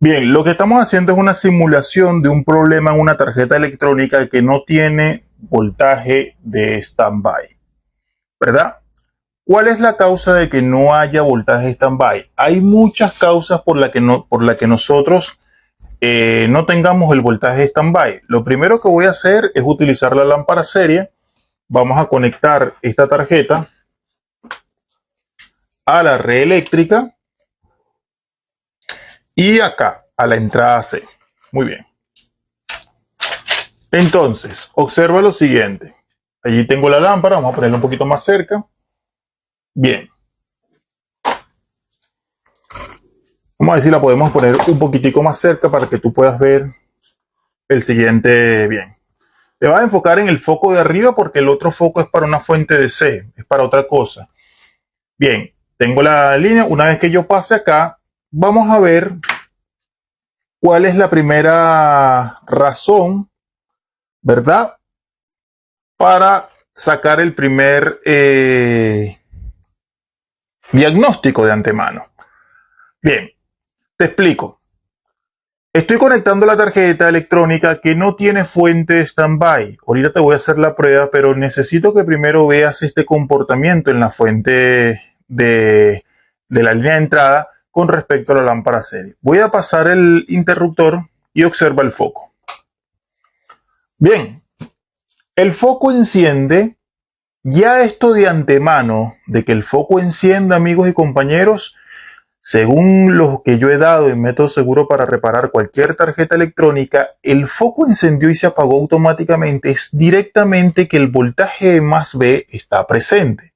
Bien, lo que estamos haciendo es una simulación de un problema en una tarjeta electrónica que no tiene voltaje de standby, ¿verdad? ¿Cuál es la causa de que no haya voltaje de standby? Hay muchas causas por la que nosotros no tengamos el voltaje de standby. Lo primero que voy a hacer es utilizar la lámpara serie. Vamos a conectar esta tarjeta a la red eléctrica y acá a la entrada C. Muy bien. Entonces, observa lo siguiente. Allí tengo la lámpara, vamos a ponerla un poquito más cerca. Bien. Vamos a ver si la podemos poner un poquitico más cerca para que tú puedas ver el siguiente bien. Te vas a enfocar en el foco de arriba porque el otro foco es para una fuente de C, es para otra cosa. Bien, tengo la línea. Una vez que yo pase acá, vamos a ver cuál es la primera razón, ¿verdad? Para sacar el primer diagnóstico de antemano. Bien, te explico. Estoy conectando la tarjeta electrónica que no tiene fuente de standby. Ahorita te voy a hacer la prueba, pero necesito que primero veas este comportamiento en la fuente de la línea de entrada con respecto a la lámpara serie. Voy a pasar el interruptor y observa el foco. Bien, el foco enciende. Ya esto de antemano, de que el foco encienda, amigos y compañeros, según lo que yo he dado en método seguro para reparar cualquier tarjeta electrónica, el foco encendió y se apagó automáticamente. Es directamente que el voltaje más B está presente.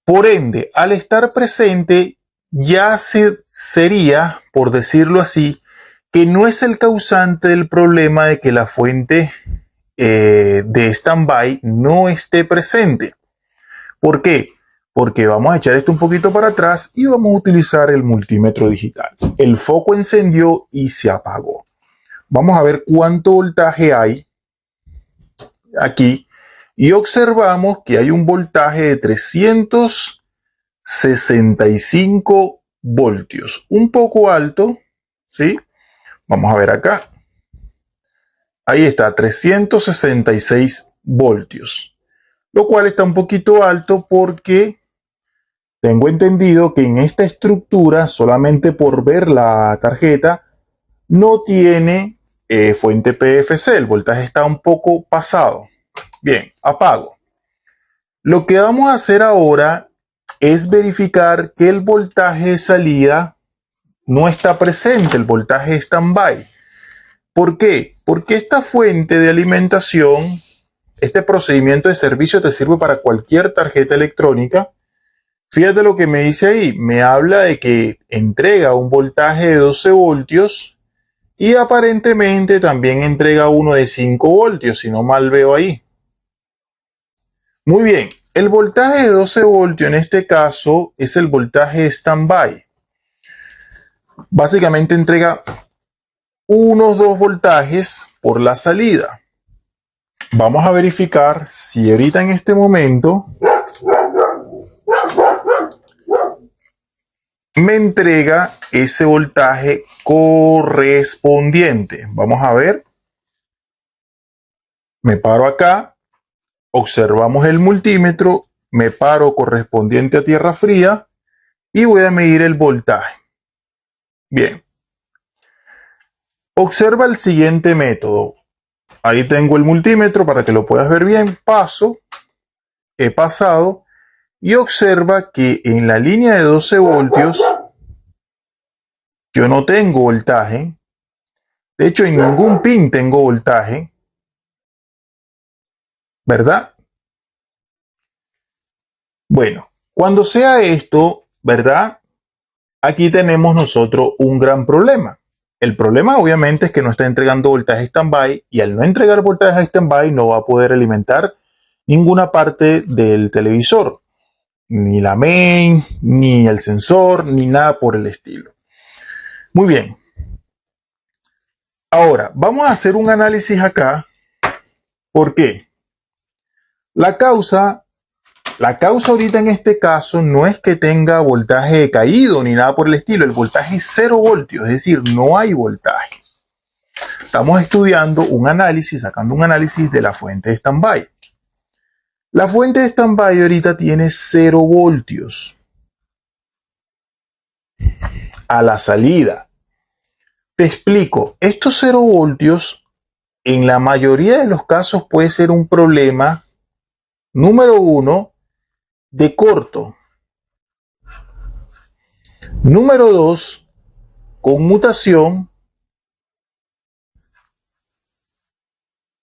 Por ende, al estar presente, ya sería, por decirlo así, que no es el causante del problema de que la fuente de standby no esté presente. ¿Por qué? Porque vamos a echar esto un poquito para atrás y vamos a utilizar el multímetro digital. El foco encendió y se apagó. Vamos a ver cuánto voltaje hay aquí y observamos que hay un voltaje de 365 voltios. Un poco alto, ¿sí? Vamos a ver acá. Ahí está, 366 voltios. Lo cual está un poquito alto porque tengo entendido que en esta estructura, solamente por ver la tarjeta, no tiene fuente PFC. El voltaje está un poco pasado. Bien, apago. Lo que vamos a hacer ahora es verificar que el voltaje de salida no está presente, el voltaje standby. ¿Por qué? Porque esta fuente de alimentación, este procedimiento de servicio te sirve para cualquier tarjeta electrónica. Fíjate lo que me dice ahí. Me habla de que entrega un voltaje de 12 voltios y aparentemente también entrega uno de 5 voltios, si no mal veo ahí. Muy bien. El voltaje de 12 voltios en este caso es el voltaje standby. Básicamente entrega unos 2 voltajes por la salida. Vamos a verificar si ahorita en este momento me entrega ese voltaje correspondiente. Vamos a ver. Me paro acá, observamos el multímetro, me paro correspondiente a tierra fría y voy a medir el voltaje. Bien. Observa el siguiente método. Ahí tengo el multímetro para que lo puedas ver bien. Paso, he pasado y observa que en la línea de 12 voltios yo no tengo voltaje. De hecho, en ningún pin tengo voltaje, ¿verdad? Bueno, cuando sea esto, ¿verdad? Aquí tenemos nosotros un gran problema. El problema obviamente es que no está entregando voltaje standby y al no entregar voltaje standby no va a poder alimentar ninguna parte del televisor, ni la main, ni el sensor, ni nada por el estilo. Muy bien. Ahora, vamos a hacer un análisis acá. ¿Por qué? La causa La causa ahorita en este caso no es que tenga voltaje decaído ni nada por el estilo. El voltaje es 0 voltios, es decir, no hay voltaje. Estamos estudiando un análisis, sacando un análisis de la fuente de stand-by. La fuente de stand-by ahorita tiene 0 voltios a la salida. Te explico, estos 0 voltios en la mayoría de los casos puede ser un problema, número 1, de corto. Número 2, conmutación.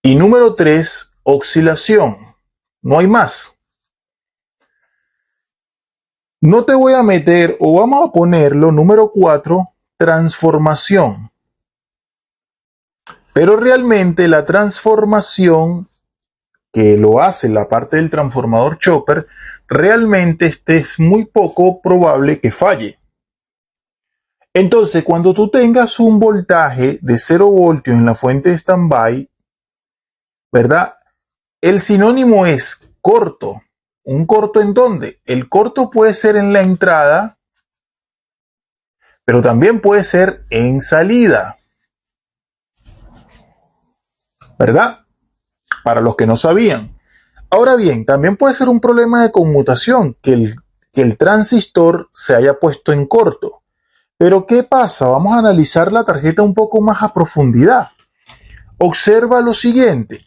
Y número 3, oscilación. No hay más. No te voy a meter, o vamos a ponerlo, número 4, transformación. Pero realmente la transformación que lo hace la parte del transformador chopper, realmente es muy poco probable que falle. Entonces, cuando tú tengas un voltaje de 0 voltios en la fuente de standby, ¿verdad? El sinónimo es corto. ¿Un corto en dónde? El corto puede ser en la entrada, pero también puede ser en salida, ¿verdad? Para los que no sabían. Ahora bien, también puede ser un problema de conmutación, que el transistor se haya puesto en corto. Pero ¿qué pasa? Vamos a analizar la tarjeta un poco más a profundidad. Observa lo siguiente.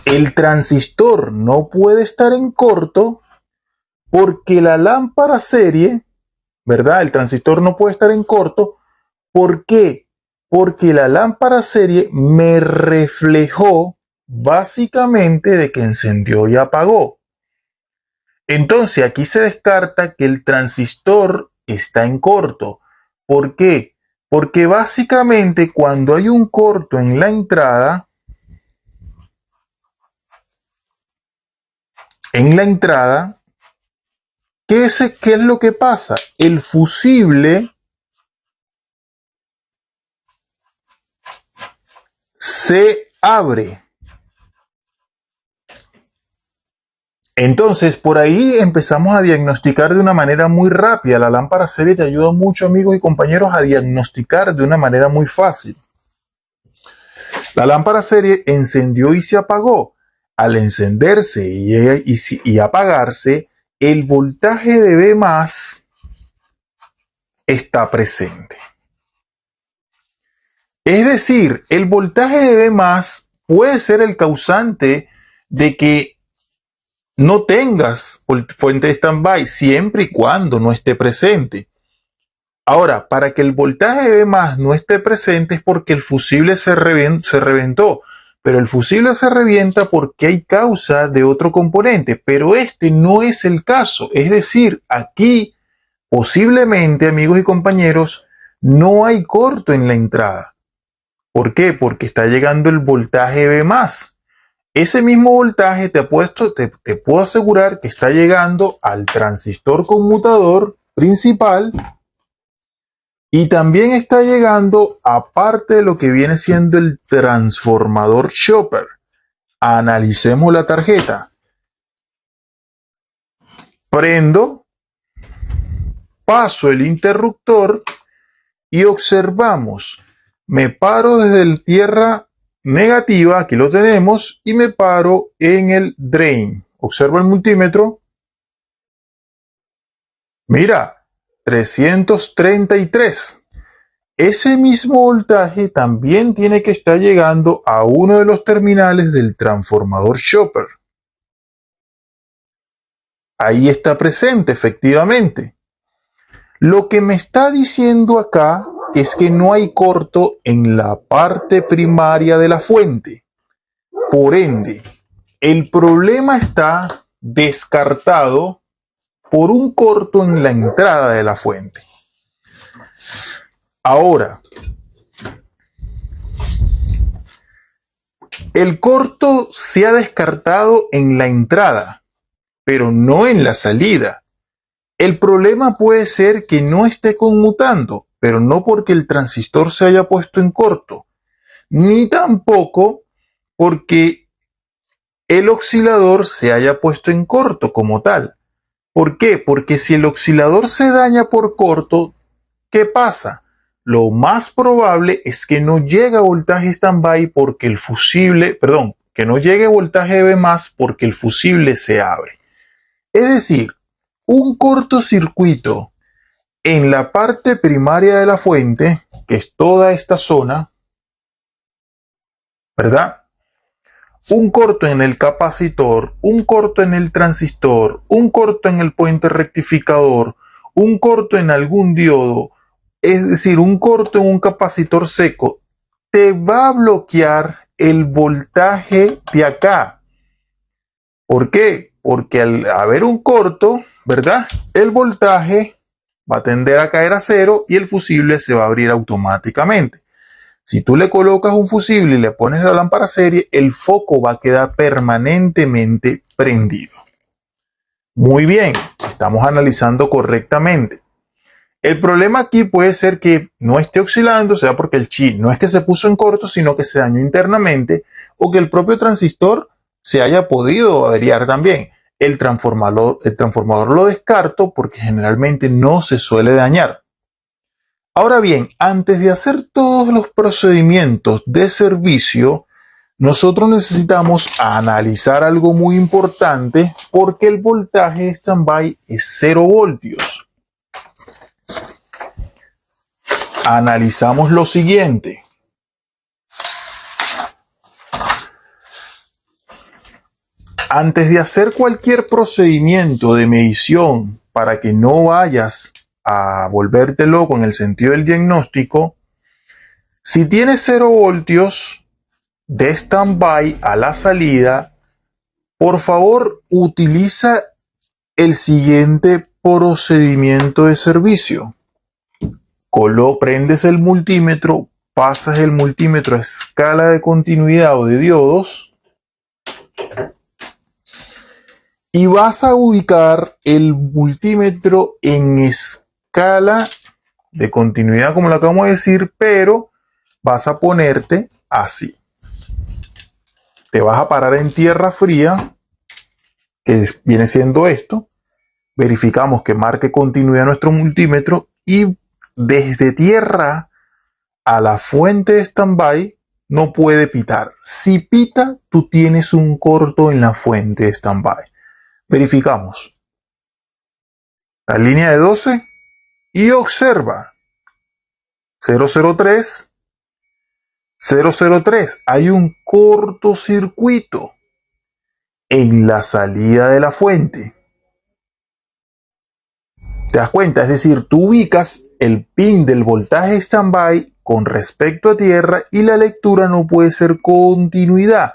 El transistor no puede estar en corto porque la lámpara serie, ¿verdad? El transistor no puede estar en corto. ¿Por qué? Porque la lámpara serie me reflejó básicamente de que encendió y apagó. Entonces aquí se descarta que el transistor está en corto. ¿Por qué? Porque básicamente cuando hay un corto en la entrada, ¿qué es lo que pasa? El fusible se abre. Entonces, por ahí empezamos a diagnosticar de una manera muy rápida. La lámpara serie te ayuda mucho, amigos y compañeros, a diagnosticar de una manera muy fácil. La lámpara serie encendió y se apagó. Al encenderse y apagarse, el voltaje de V más está presente. Es decir, el voltaje de V más puede ser el causante de que no tengas fuente de standby siempre y cuando no esté presente. Ahora, para que el voltaje de V más no esté presente es porque el fusible se reventó. Pero el fusible se revienta porque hay causa de otro componente. Pero este no es el caso. Es decir, aquí posiblemente, amigos y compañeros, no hay corto en la entrada. ¿Por qué? Porque está llegando el voltaje V más. Ese mismo voltaje te puedo asegurar que está llegando al transistor conmutador principal y también está llegando aparte de lo que viene siendo el transformador chopper. Analicemos la tarjeta. Prendo, paso el interruptor y observamos. Me paro desde el tierra negativa, aquí lo tenemos, y me paro en el drain. Observo el multímetro. Mira, 333. Ese mismo voltaje también tiene que estar llegando a uno de los terminales del transformador chopper. Ahí está presente, efectivamente. Lo que me está diciendo acá es que no hay corto en la parte primaria de la fuente. Por ende, el problema está descartado por un corto en la entrada de la fuente. Ahora, el corto se ha descartado en la entrada, pero no en la salida. El problema puede ser que no esté conmutando, pero no porque el transistor se haya puesto en corto, ni tampoco porque el oscilador se haya puesto en corto como tal. ¿Por qué? Porque si el oscilador se daña por corto, ¿qué pasa? Lo más probable es que no llegue a voltaje standby porque el fusible, perdón, que no llegue a voltaje B+ porque el fusible se abre. Es decir, un cortocircuito en la parte primaria de la fuente, que es toda esta zona, ¿verdad? Un corto en el capacitor, un corto en el transistor, un corto en el puente rectificador, un corto en algún diodo, es decir, un corto en un capacitor seco, te va a bloquear el voltaje de acá. ¿Por qué? Porque al haber un corto, ¿verdad? El voltaje va a tender a caer a cero y el fusible se va a abrir automáticamente. Si tú le colocas un fusible y le pones la lámpara serie, el foco va a quedar permanentemente prendido. Muy bien, estamos analizando correctamente. El problema aquí puede ser que no esté oscilando, sea porque el chip no es que se puso en corto, sino que se dañó internamente, o que el propio transistor se haya podido averiar también. El transformador lo descarto porque generalmente no se suele dañar. Ahora bien, antes de hacer todos los procedimientos de servicio, nosotros necesitamos analizar algo muy importante porque el voltaje standby es 0 voltios. Analizamos lo siguiente. Antes de hacer cualquier procedimiento de medición para que no vayas a volverte loco en el sentido del diagnóstico, si tienes 0 voltios de standby a la salida, por favor utiliza el siguiente procedimiento de servicio. Prendes el multímetro, pasas el multímetro a escala de continuidad o de diodos y vas a ubicar el multímetro en escala de continuidad, como lo acabamos de decir, pero vas a ponerte así. Te vas a parar en tierra fría, que viene siendo esto. Verificamos que marque continuidad nuestro multímetro y desde tierra a la fuente de standby no puede pitar. Si pita, tú tienes un corto en la fuente de standby. Verificamos la línea de 12 y observa 003, 003. Hay un cortocircuito en la salida de la fuente. ¿Te das cuenta? Es decir, tú ubicas el pin del voltaje standby con respecto a tierra y la lectura no puede ser continuidad.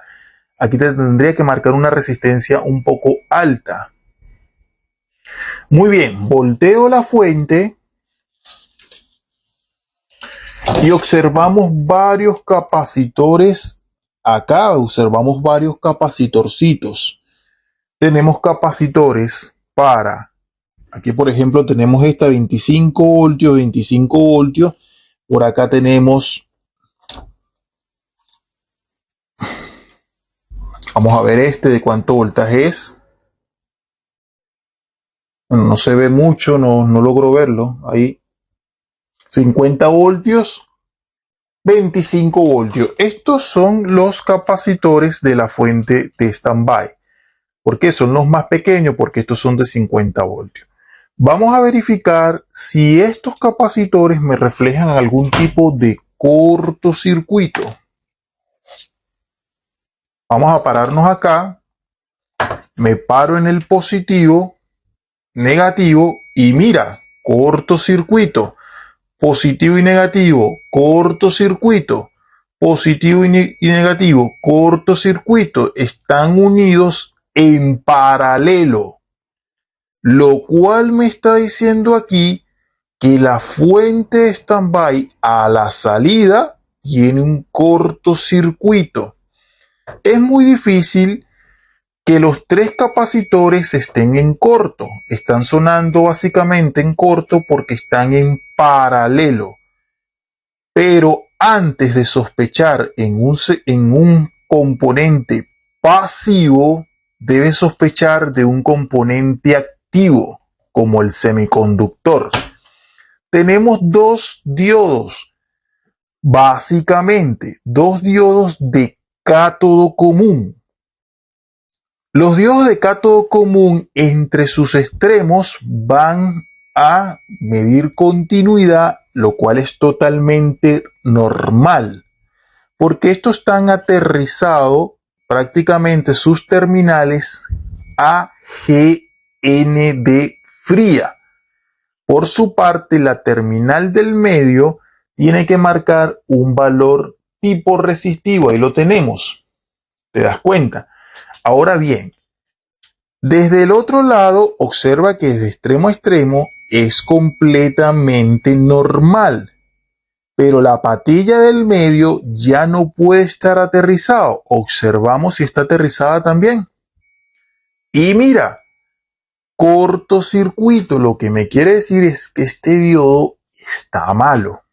Aquí te tendría que marcar una resistencia un poco alta. Muy bien, volteo la fuente y observamos varios capacitores. Acá observamos varios capacitorcitos. Tenemos capacitores para... Aquí, por ejemplo, tenemos esta 25 voltios, 25 voltios. Por acá tenemos, vamos a ver este de cuánto voltaje es. Bueno, no se ve mucho, no logro verlo. Ahí, 50 voltios, 25 voltios. Estos son los capacitores de la fuente de standby. ¿Por qué? Son los más pequeños, porque estos son de 50 voltios. Vamos a verificar si estos capacitores me reflejan algún tipo de cortocircuito. Vamos a pararnos acá. Me paro en el positivo, negativo y mira, cortocircuito. Positivo y negativo, cortocircuito. Positivo y negativo, cortocircuito. Están unidos en paralelo. Lo cual me está diciendo aquí que la fuente standby a la salida tiene un cortocircuito. Es muy difícil que los tres capacitores estén en corto. Están sonando básicamente en corto porque están en paralelo. Pero antes de sospechar en un componente pasivo debe sospechar de un componente activo, como el semiconductor. Tenemos dos diodos, básicamente dos diodos de cátodo común. Los diodos de cátodo común entre sus extremos van a medir continuidad, lo cual es totalmente normal, porque estos están aterrizados prácticamente sus terminales a GND fría. Por su parte, la terminal del medio tiene que marcar un valor tipo resistivo. Ahí lo tenemos. ¿Te das cuenta? Ahora bien, desde el otro lado, observa que desde extremo a extremo es completamente normal. Pero la patilla del medio ya no puede estar aterrizado. Observamos si está aterrizada también. Y mira, cortocircuito, lo que me quiere decir es que este diodo está malo.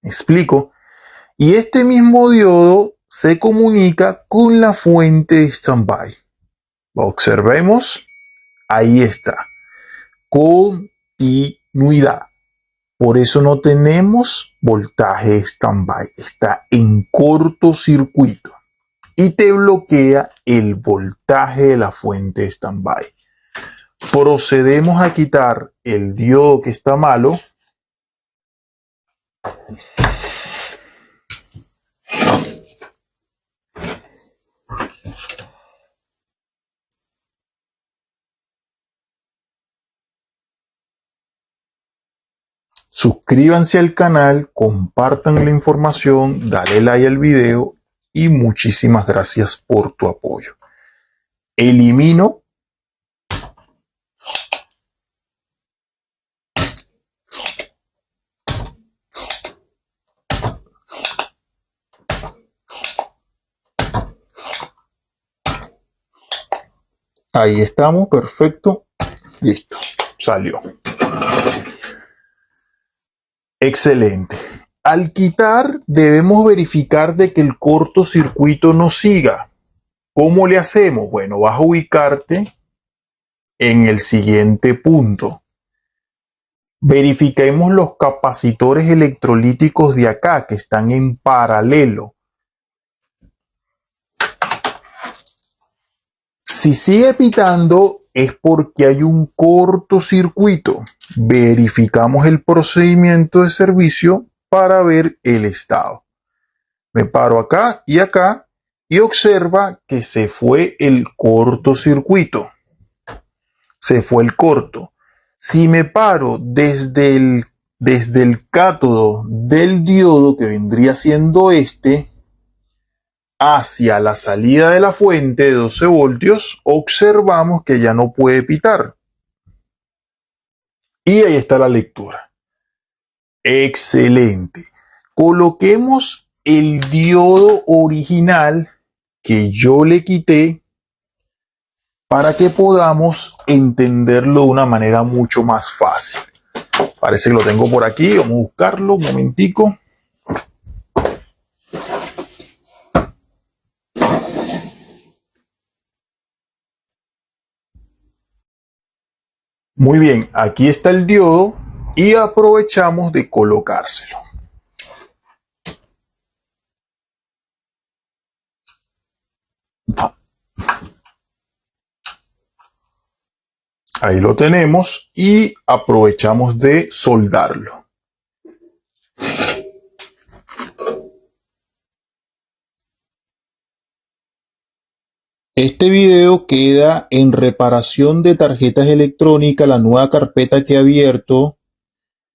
¿Me explico? Y este mismo diodo se comunica con la fuente de standby. Observemos, ahí está. Continuidad. Por eso no tenemos voltaje standby. Está en cortocircuito. Y te bloquea el voltaje de la fuente de standby. Procedemos a quitar el diodo que está malo. Suscríbanse al canal, compartan la información, dale like al video y muchísimas gracias por tu apoyo. Elimino ahí estamos, perfecto, listo, salió. Excelente. Al quitar debemos verificar de que el cortocircuito no siga. ¿Cómo le hacemos? Bueno, vas a ubicarte en el siguiente punto. Verifiquemos los capacitores electrolíticos de acá que están en paralelo. Si sigue pitando es porque hay un cortocircuito. Verificamos el procedimiento de servicio para ver el estado. Me paro acá y observa que se fue el cortocircuito. Se fue el corto. Si me paro desde el cátodo del diodo, que vendría siendo este, hacia la salida de la fuente de 12 voltios, observamos que ya no puede pitar. Y ahí está la lectura. Excelente. Coloquemos el diodo original que yo le quité para que podamos entenderlo de una manera mucho más fácil. Parece que lo tengo por aquí. Vamos a buscarlo un momentico. Muy bien, aquí está el diodo y aprovechamos de colocárselo. Ahí lo tenemos y aprovechamos de soldarlo. Este video queda en reparación de tarjetas electrónicas, la nueva carpeta que he abierto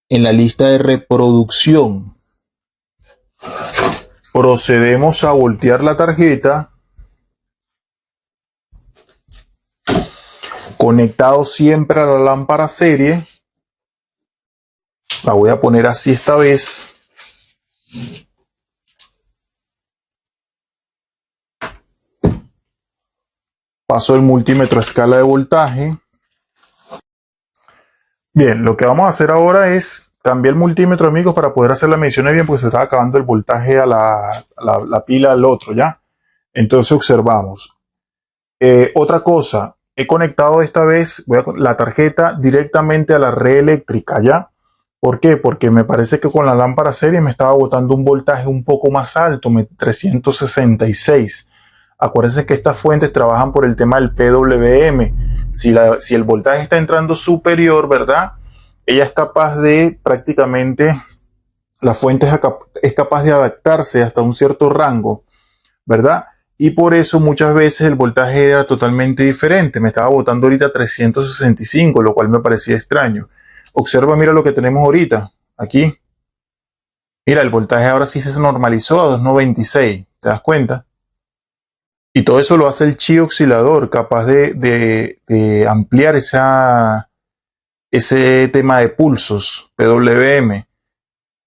en la lista de reproducción. Procedemos a voltear la tarjeta. Conectado siempre a la lámpara serie. La voy a poner así esta vez. Paso el multímetro a escala de voltaje. Bien, lo que vamos a hacer ahora es cambiar el multímetro, amigos, para poder hacer las mediciones bien, porque se está acabando el voltaje a la pila al otro, ¿ya? Entonces observamos. Otra cosa, he conectado esta vez la tarjeta directamente a la red eléctrica, ¿ya? ¿Por qué? Porque me parece que con la lámpara serie me estaba botando un voltaje un poco más alto, 366. Acuérdense que estas fuentes trabajan por el tema del PWM. Si el voltaje está entrando superior, ¿verdad? Ella es capaz de prácticamente, la fuente es capaz de adaptarse hasta un cierto rango, ¿verdad? Y por eso muchas veces el voltaje era totalmente diferente. Me estaba botando ahorita 365, lo cual me parecía extraño. Observa, mira lo que tenemos ahorita, aquí. Mira, el voltaje ahora sí se normalizó a 296, ¿te das cuenta? Y todo eso lo hace el chi oscilador, capaz de ampliar ese tema de pulsos, PWM,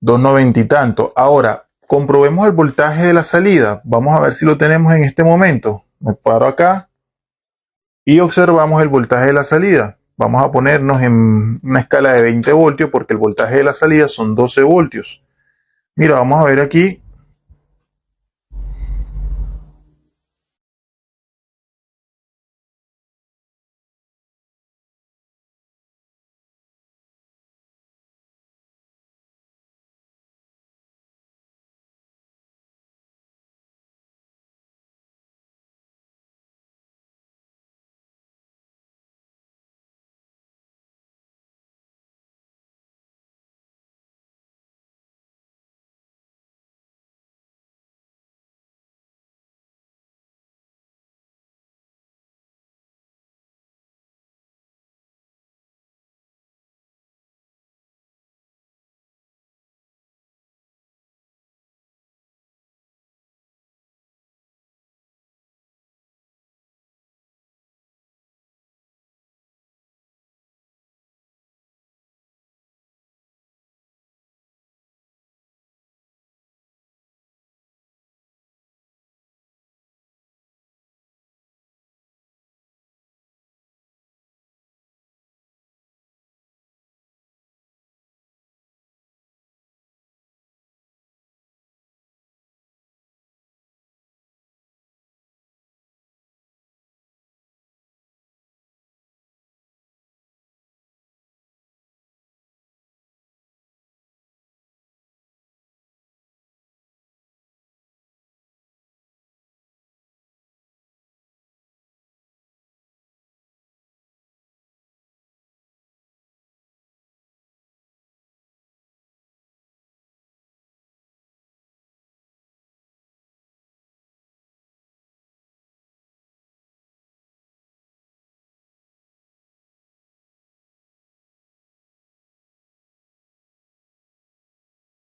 290 y tanto. Ahora, comprobemos el voltaje de la salida. Vamos a ver si lo tenemos en este momento. Me paro acá y observamos el voltaje de la salida. Vamos a ponernos en una escala de 20 voltios porque el voltaje de la salida son 12 voltios. Mira, vamos a ver aquí